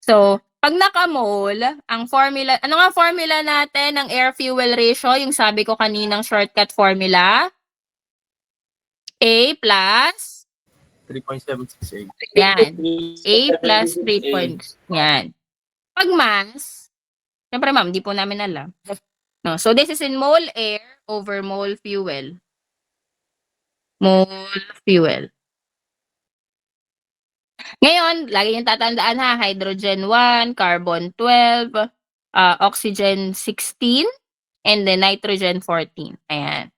So, pag naka-mole, ang formula, ano nga formula natin ng air-fuel ratio? Yung sabi ko kaninang shortcut formula? A plus? 3.768. Yan. A plus 3 points. Yan. Pag mass, syempre ma'am, di po namin alam. No, so, this is in mole air over mole fuel. Mole fuel. Ngayon, lagi niyong tatandaan ha, hydrogen 1, carbon 12, oxygen 16, and then nitrogen 14. Ayan.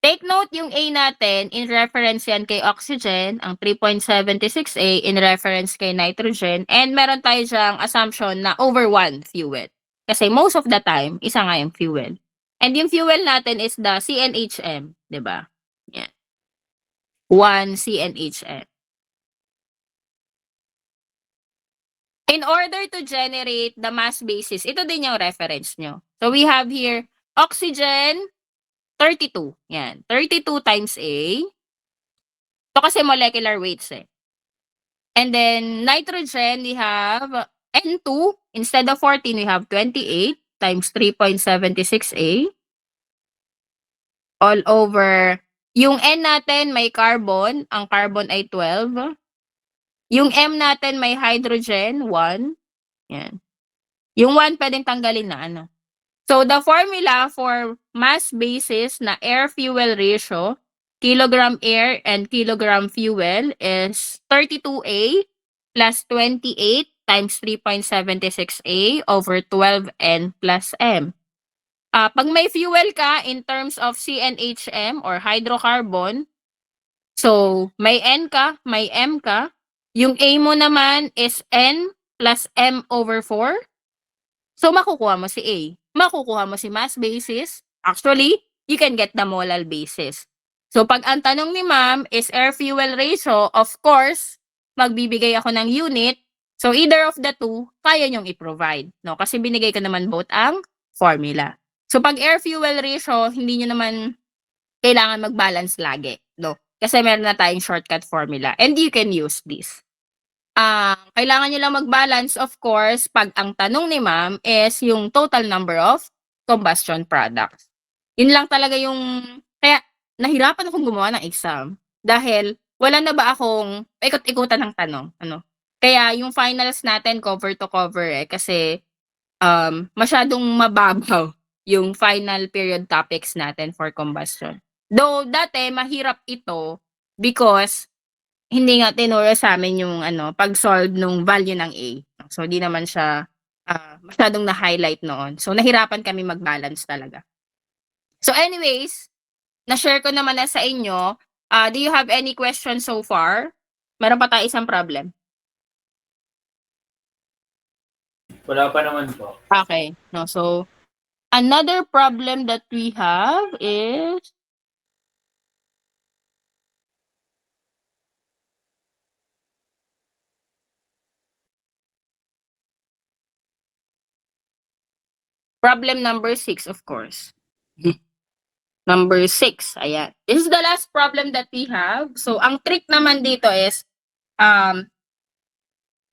Take note yung A natin, in reference yan kay oxygen, ang 3.76A in reference kay nitrogen, and meron tayo dyang assumption na over 1 fuel. Kasi most of the time, isa nga yung fuel. And yung fuel natin is the CNHM, di ba? Yan. 1 CNHM. In order to generate the mass basis, ito din yung reference nyo. So we have here, oxygen, 32. Yan. 32 times A. Ito kasi molecular weights eh. And then, nitrogen, we have N2. Instead of 14, we have 28 times 3.76A. All over. Yung N natin, may carbon. Ang carbon ay 12. Yung M natin may hydrogen, 1. Yan. Yung 1 pwedeng tanggalin na ano. So, the formula for mass basis na air-fuel ratio, kilogram air and kilogram fuel is 32A plus 28 times 3.76A over 12N plus M. Pag may fuel ka in terms of CNHM or hydrocarbon, so may N ka, may M ka, yung A mo naman is N plus M over 4. So, makukuha mo si A. Makukuha mo si mass basis. Actually, you can get the molal basis. So, pag ang tanong ni ma'am is air-fuel ratio, of course, magbibigay ako ng unit. So, either of the two, kaya nyong i-provide. No? Kasi binigay ko naman both ang formula. So, pag air-fuel ratio, hindi nyo naman kailangan mag-balance lagi. No? Kasi meron na tayong shortcut formula and you can use this. Kailangan nyo lang mag-balance, of course, pag ang tanong ni ma'am is yung total number of combustion products. Yun lang talaga yung, kaya nahirapan akong gumawa ng exam. Dahil wala na ba akong ikot-ikutan ng tanong, ano. Kaya yung finals natin cover to cover kasi masyadong mababaw yung final period topics natin for combustion. Though dati mahirap ito because hindi nga tinuro sa amin yung pag-solve nung value ng A. So, di naman siya masyadong na-highlight noon. So, nahirapan kami mag-balance talaga. So, anyways, na-share ko naman na sa inyo. Do you have any questions so far? Meron pa tayo isang problem. Wala pa naman po. Okay. No, so, another problem that we have is problem number 6, of course. Number 6, ayan. This is the last problem that we have. So, ang trick naman dito is,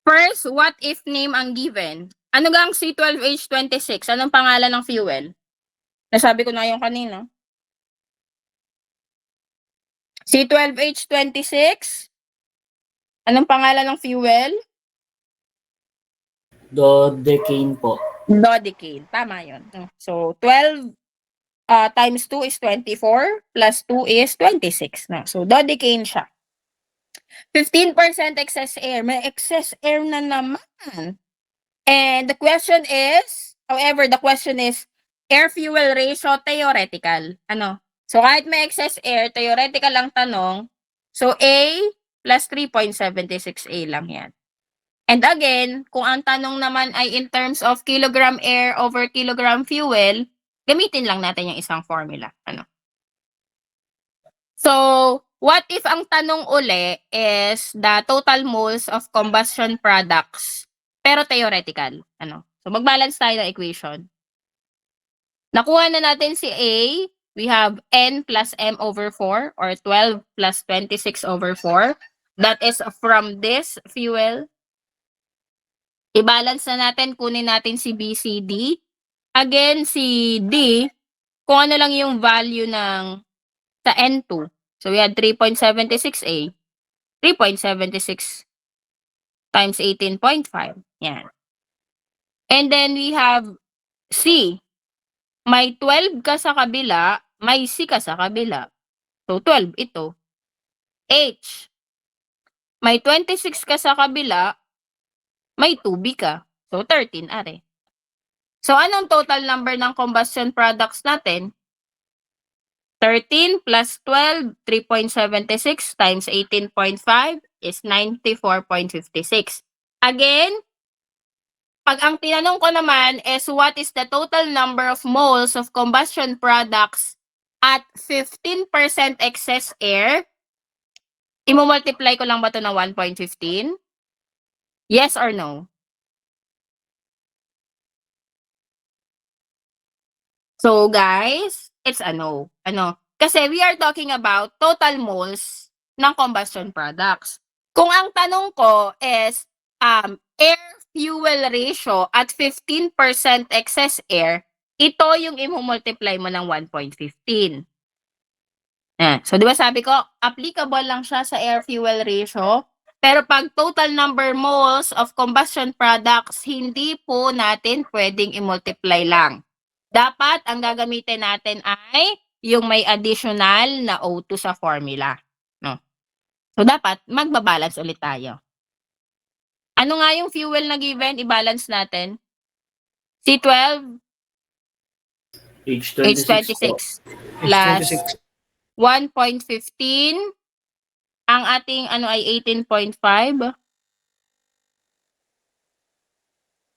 first, what if name ang given? Ano gang C12H26? Anong pangalan ng fuel? Nasabi ko na yung kanina. C12H26? Anong pangalan ng fuel? Dodecane po. Dodecane. Tama yun. So, 12 times 2 is 24 plus 2 is 26. No? So, dodecane siya. 15% excess air. May excess air na naman. And the question is, however, the question is, air-fuel ratio theoretical. Ano? So, kahit may excess air, theoretical lang tanong. So, A plus 3.76A lang yan. And again, kung ang tanong naman ay in terms of kilogram air over kilogram fuel, gamitin lang natin yung isang formula. Ano? So, what if ang tanong uli is the total moles of combustion products, pero theoretical? Ano? So, mag-balance tayo ng equation. Nakuha na natin si A. We have N plus M over 4 or 12 plus 26 over 4. That is from this fuel. I-balance na natin, kunin natin si B, C, D. Again, si D, kung ano lang yung value ng sa N2. So, we had 3.76A. 3.76 times 18.5. Yan. And then, we have C. May 12 ka sa kabila, may C ka sa kabila. So, 12 ito. H. May 26 ka sa kabila, may 2B ka. So, 13 are. So, anong total number ng combustion products natin? 13 plus 12, 3.76 times 18.5 is 94.56. Again, pag ang tinanong ko naman is what is the total number of moles of combustion products at 15% excess air, i-multiply ko lang ba ito ng 1.15? Yes or no? So guys, it's a no. Ano? Kasi we are talking about total moles ng combustion products. Kung ang tanong ko is air-fuel ratio at 15% excess air, ito yung i-multiply mo ng 1.15. So di ba sabi ko, applicable lang siya sa air-fuel ratio. Pero pag total number moles of combustion products, hindi po natin pwedeng i-multiply lang. Dapat ang gagamitin natin ay yung may additional na O2 sa formula. No? So, dapat magbabalance ulit tayo. Ano nga yung fuel na given? I-balance natin. C12, H26 po. H26 plus 1.15. Ang ating ay 18.5.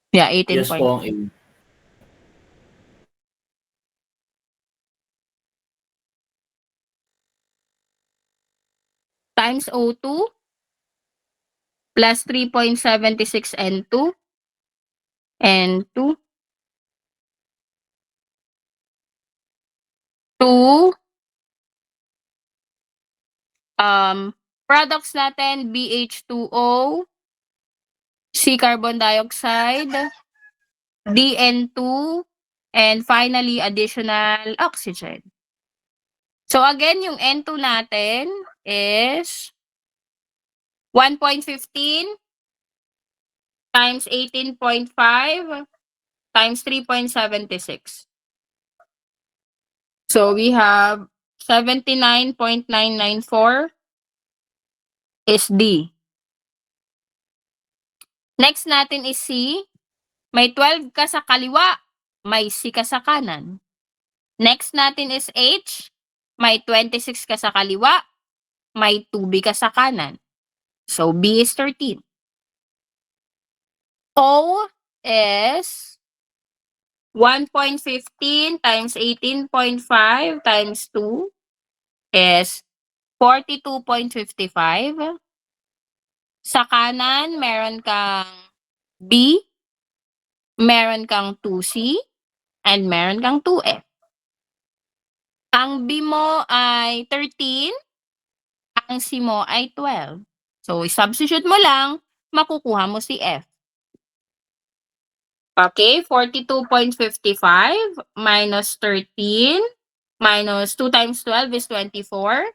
Yeah, 18.5. Yes po ang A. Times O2 plus 3.76 N2 N2 2 Products natin, BH2O, C carbon dioxide, DN2, and finally, additional oxygen. So again, yung N2 natin is 1.15 times 18.5 times 3.76. So we have 79.994 is D. Next natin is C. May 12 ka sa kaliwa, may C ka sa kanan. Next natin is H. May 26 ka sa kaliwa, may 2B ka sa kanan. So B is 13. O is 1.15 times 18.5 times 2 is 42.55. Sa kanan, meron kang B, meron kang 2C, and meron kang 2F. Ang B mo ay 13, ang C mo ay 12. So, substitute mo lang, makukuha mo si F. Okay, 42.55 minus 13 minus 2 times 12 is 24.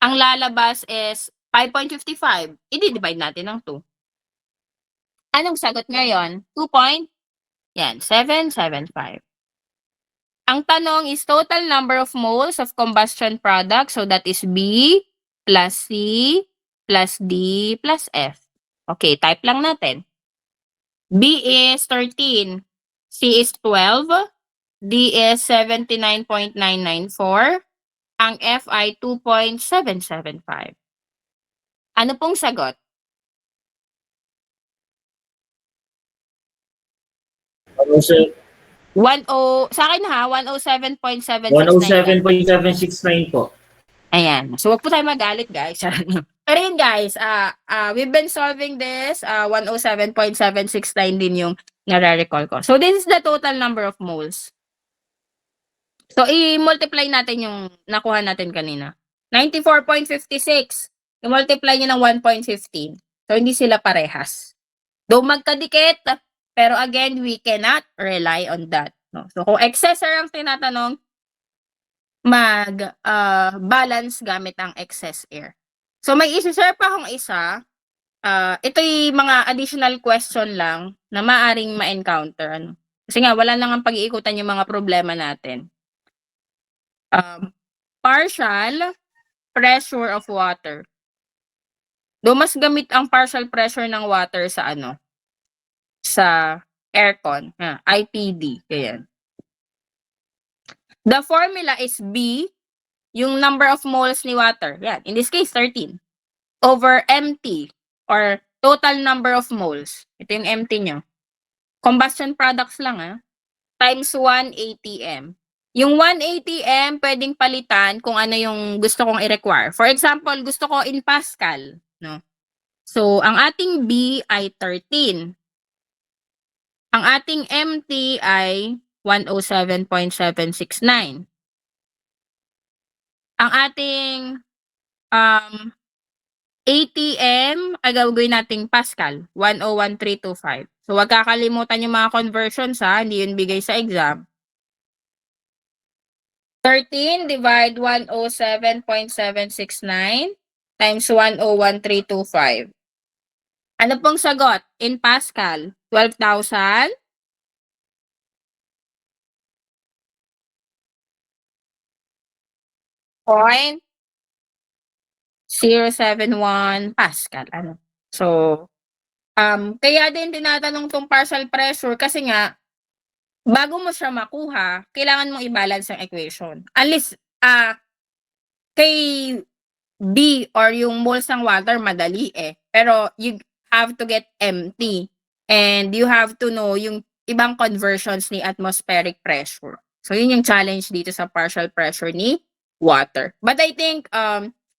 Ang lalabas is 5.55. I-divide natin ng 2. Anong sagot ngayon? 2.775. Ang tanong is total number of moles of combustion product. So that is B plus C plus D plus F. Okay, type lang natin. B is 13. C is 12. D is 79.994. Ang F ay 2.775. Ano pong sagot? 10, sa akin ha, 107.769. 107.769 po. Ayan. So, wag po tayo magalit, guys. Pero yun, guys, we've been solving this. 107.769 din yung nare-recall ko. So, this is the total number of moles. So, i-multiply natin yung nakuha natin kanina. 94.56. I-multiply nyo ng 1.15. So, hindi sila parehas. Though magkadikit, pero again, we cannot rely on that. No? So, kung excessor ang tinatanong, balance gamit ang excess air. So, may isi-share pa akong isa. Ito yung mga additional question lang na maaring ma-encounter. Ano? Kasi nga, wala nang pag-iikutan yung mga problema natin. Partial pressure of water. Do mas gamit ang partial pressure ng water sa sa aircon, IPD, ganyan. The formula is B, yung number of moles ni water. Yan, in this case 13 over MT or total number of moles. Ito yung MT nyo. Combustion products lang times 1 ATM. Yung 1 ATM, pwedeng palitan kung ano yung gusto kong i-require. For example, gusto ko in Pascal. No? So, ang ating B ay 13. Ang ating MT ay 107.769. Ang ating ATM ay gagawin nating Pascal, 101.325. So, wag kakalimutan yung mga conversions hindi yun bigay sa exam. 13 divide 107.769 times 101.325. Ano pong sagot? In Pascal, 12,000. Point 071 Pascal. So, kaya din tinatanong tong partial pressure kasi nga, bago mo siya makuha, kailangan mong i-balance ang equation. Unless, kay B or yung moles ng water, madali Pero you have to get empty. And you have to know yung ibang conversions ni atmospheric pressure. So, yun yung challenge dito sa partial pressure ni water. But I think,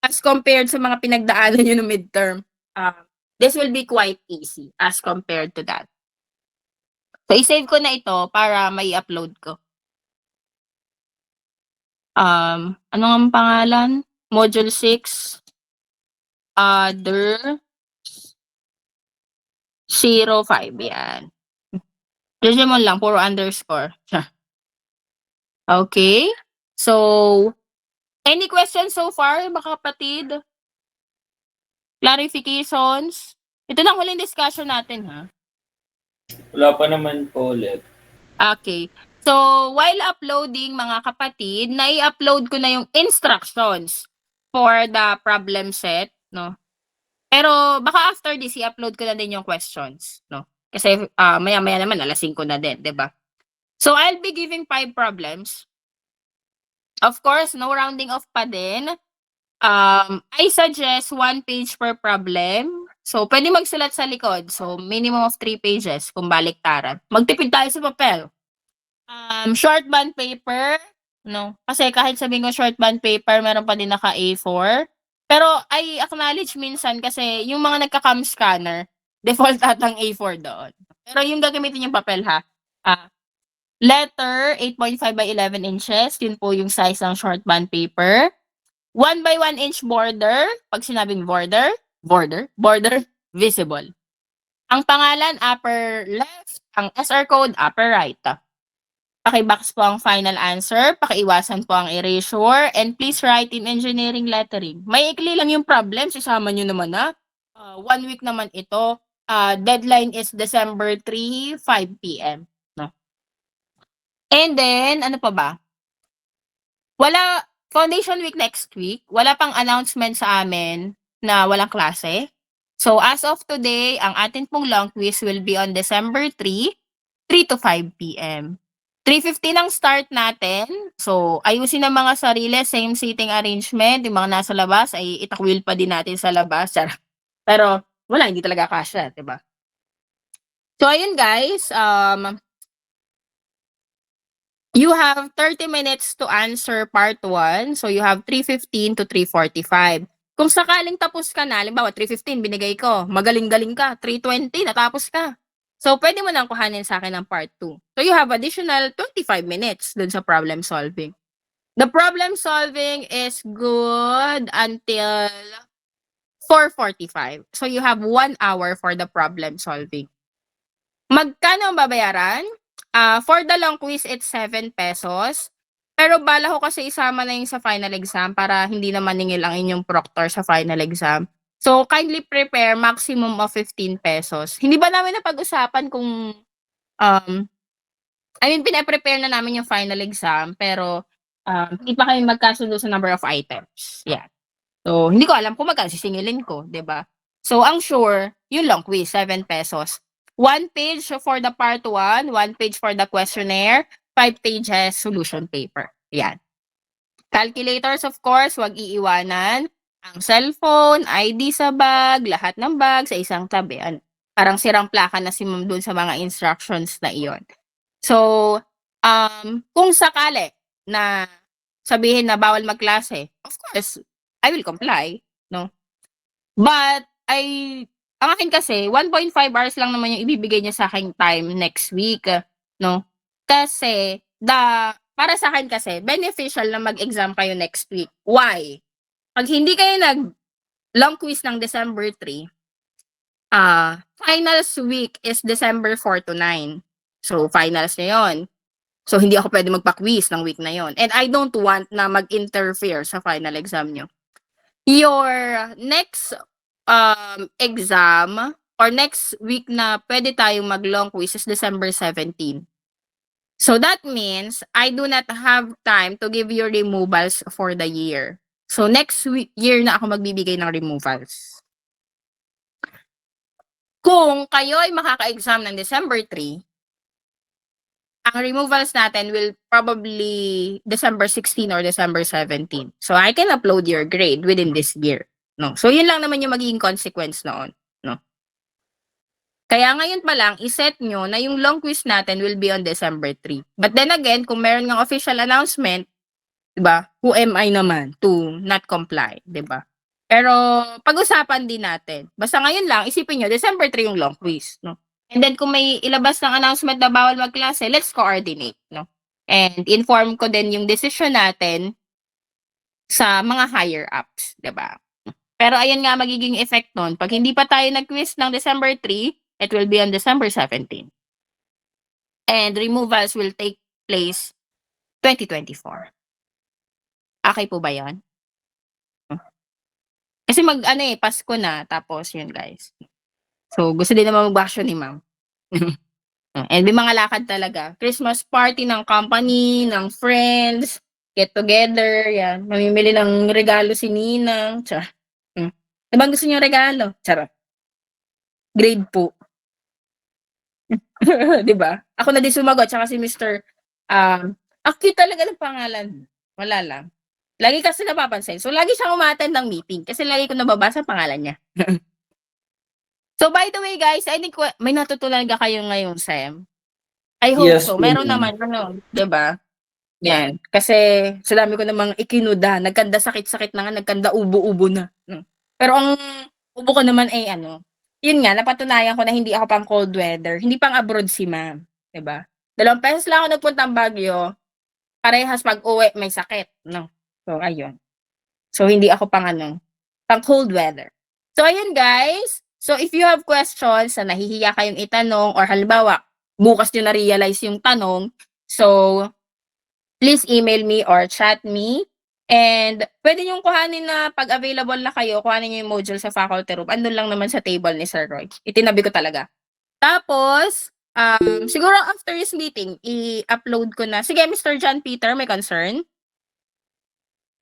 as compared sa mga pinagdaanan nyo no midterm, this will be quite easy as compared to that. So, i-save ko na ito para may upload ko. Ano ang pangalan? Module 6. other 05. Yan. Digimon lang, puro underscore. Okay. So, any questions so far, mga kapatid? Clarifications? Ito na ang huling discussion natin, ha? Wala pa naman po ulit. Okay. So, while uploading, mga kapatid, nai-upload ko na yung instructions for the problem set, no? Pero baka after this, i-upload ko na din yung questions, no? Kasi maya-maya naman, alas 5 na din, 'di ba? So, I'll be giving 5 problems. Of course, no rounding off pa din. I suggest 1 page per problem. So, pwede magsulat sa likod. So, minimum of 3 pages kung baliktaran. Magtipid tayo sa papel. Short band paper, no? Kasi kahit sabihin ko short band paper, meron pa din naka A4. Pero I acknowledge minsan kasi yung mga nagka-cam scanner, default atang A4 doon. Pero yung gagamitin yung papel, ha? Letter, 8.5 by 11 inches. Yun po yung size ng short band paper. 1 by 1 inch border. Pag sinabing border, visible. Ang pangalan, upper left. Ang SR code, upper right. Pakibox po ang final answer. Pakiiwasan po ang erasure. And please write in engineering lettering. May ikli lang yung problem. Sisama nyo naman, ha? 1 week naman ito. Deadline is December 3, 5 p.m. No? And then, ano pa ba? Wala, Foundation Week next week, wala pang announcement sa amin na walang klase. So, as of today, ang atin pong long quiz will be on December 3, 3 to 5 p.m. 3:15 ang start natin. So, ayusin ang mga sarili, same seating arrangement. Yung mga nasa labas, ay itakwil pa din natin sa labas. Pero, wala, hindi talaga kasya, diba? So, ayun guys, you have 30 minutes to answer part 1. So, you have 3:15 to 3:45. Kung sakaling tapos ka na, halimbawa 3:15 binigay ko, magaling-galing ka, 3:20 natapos ka. So, pwede mo nang kuhanin sa akin ng part 2. So, you have additional 25 minutes dun sa problem solving. The problem solving is good until 4:45. So, you have 1 hour for the problem solving. Magkano ang babayaran? For the long quiz, it's 7 pesos. Pero bala ko kasi isama na yung sa final exam para hindi na maningil ang inyong proctor sa final exam. So, kindly prepare maximum of 15 pesos. Hindi ba namin napag-usapan kung, pinaprepare na namin yung final exam, pero hindi pa kami magkasundo sa number of items. Yeah. So, hindi ko alam kung magkano sisingilin ko, 'di ba? So, ang sure, yung long quiz, 7 pesos. 1 page for the part 1, 1 page for the questionnaire, 5 pages solution paper. Yan. Calculators, of course, wag iiwanan. Ang cellphone, ID sa bag, lahat ng bag sa isang tabi. Parang sirang plaka na si ma'am dun sa mga instructions na iyon. So, kung sakali na sabihin na bawal magklase, of course, I will comply, no? But, ang akin kasi, 1.5 hours lang naman yung ibibigay niya sa akin time next week, no? Kasi, para sa akin kasi, beneficial na mag-exam kayo next week. Why? Pag hindi kayo long quiz ng December 3, finals week is December 4 to 9. So, finals na yun. So, hindi ako pwede magpa-quiz ng week na yon. And I don't want na mag-interfere sa final exam nyo. Your next exam or next week na pwede tayong mag-long quiz is December 17. So that means I do not have time to give you removals for the year. So next year na ako magbibigay ng removals. Kung kayo ay makaka-exam ng December 3, ang removals natin will probably December 16 or December 17. So I can upload your grade within this year. No. So yun lang naman yung magiging consequence noon, no. Kaya ngayon pa lang i-set nyo na yung long quiz natin will be on December 3. But then again, kung meron ng official announcement, 'di ba? Who am I naman to not comply, 'di ba? Pero pag-usapan din natin. Basta ngayon lang isipin nyo December 3 yung long quiz, no. And then kung may ilabas ng announcement na bawal magklase, let's coordinate, no. And inform ko din yung decision natin sa mga higher ups, 'di ba? Pero ayan nga magiging effect nun. Pag hindi pa tayo nag-quiz ng December 3, it will be on December 17. And removals will take place 2024. Okay po ba yan? Kasi Pasko na, tapos yun guys. So, gusto din naman mag-vacation ni ma'am. And may mga lakad talaga. Christmas party ng company, ng friends, get together, yan. Mamimili ng regalo si Ninang. Tsaka, ano bang gusto niyo regalo? Charot. Grade po. Di ba? Ako na din sumagot, tsaka si Mr. Cute talaga ng pangalan. Wala lang. Lagi kasi napapansin. So, lagi siyang umattend ng meeting kasi lagi ko nababasa ang pangalan niya. So, by the way, guys, I think may natutunan ka kayo ngayong SEM. I hope Yes, so. Meron ma'am. naman, di ba? Yan. Kasi, sa dami ko namang ikinuda, nagkanda sakit-sakit na nga, nagkanda ubo-ubo na. Pero ang ubo ko naman yun nga, napatunayan ko na hindi ako pang cold weather. Hindi pang abroad si ma'am. Di ba? 2 beses lang ako nagpuntang Baguio. Parehas pag-uwi, may sakit. No? So, ayun. So, hindi ako pang cold weather. So, ayun guys. So, if you have questions na nahihiya kayong itanong or halimbawa, bukas nyo na-realize yung tanong, so, please email me or chat me. And pwede nyo kuhanin na pag available na kayo, kuhanin nyo yung module sa faculty room. Andun lang naman sa table ni Sir Roy. Itinabi ko talaga. Tapos, siguro after this meeting, i-upload ko na. Sige, Mr. John Peter, may concern?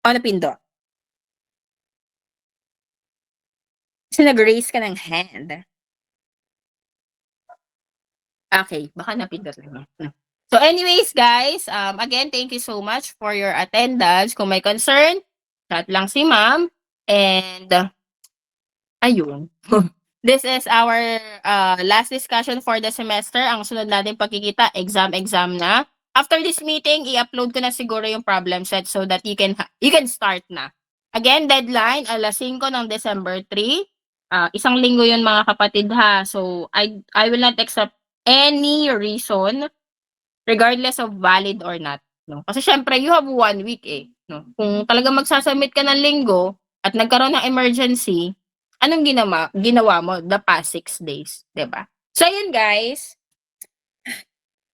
O, napindo. Kasi nag-raise ka ng hand. Okay, baka napindot lang. So anyways, guys, again, thank you so much for your attendance. Kung may concern, chat lang si ma'am. And, ayun. This is our last discussion for the semester. Ang sunod natin pagkikita, exam na. After this meeting, i-upload ko na siguro yung problem set so that you can start na. Again, deadline, 5 ng December 3. Isang linggo yun mga kapatid ha. So, I will not accept any reason regardless of valid or not. No? Kasi syempre, you have 1 week No? Kung talagang magsasubmit ka ng linggo at nagkaroon ng emergency, anong ginawa mo the past 6 days? Diba? So, yun guys.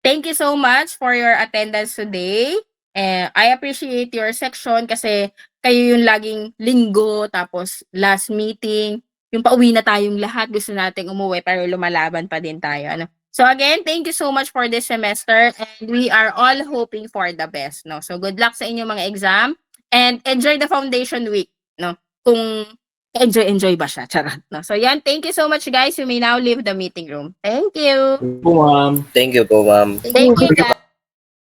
Thank you so much for your attendance today. I appreciate your section kasi kayo yung laging linggo, tapos last meeting, yung pauwi na tayong lahat, gusto nating umuwi pero lumalaban pa din tayo. So again, thank you so much for this semester and we are all hoping for the best. No? So good luck sa inyong mga exam and enjoy the foundation week. No? Kung enjoy ba siya? Charot. No? So yan, thank you so much guys. You may now leave the meeting room. Thank you. Po, ma'am. Thank you po, ma'am. Thank you guys.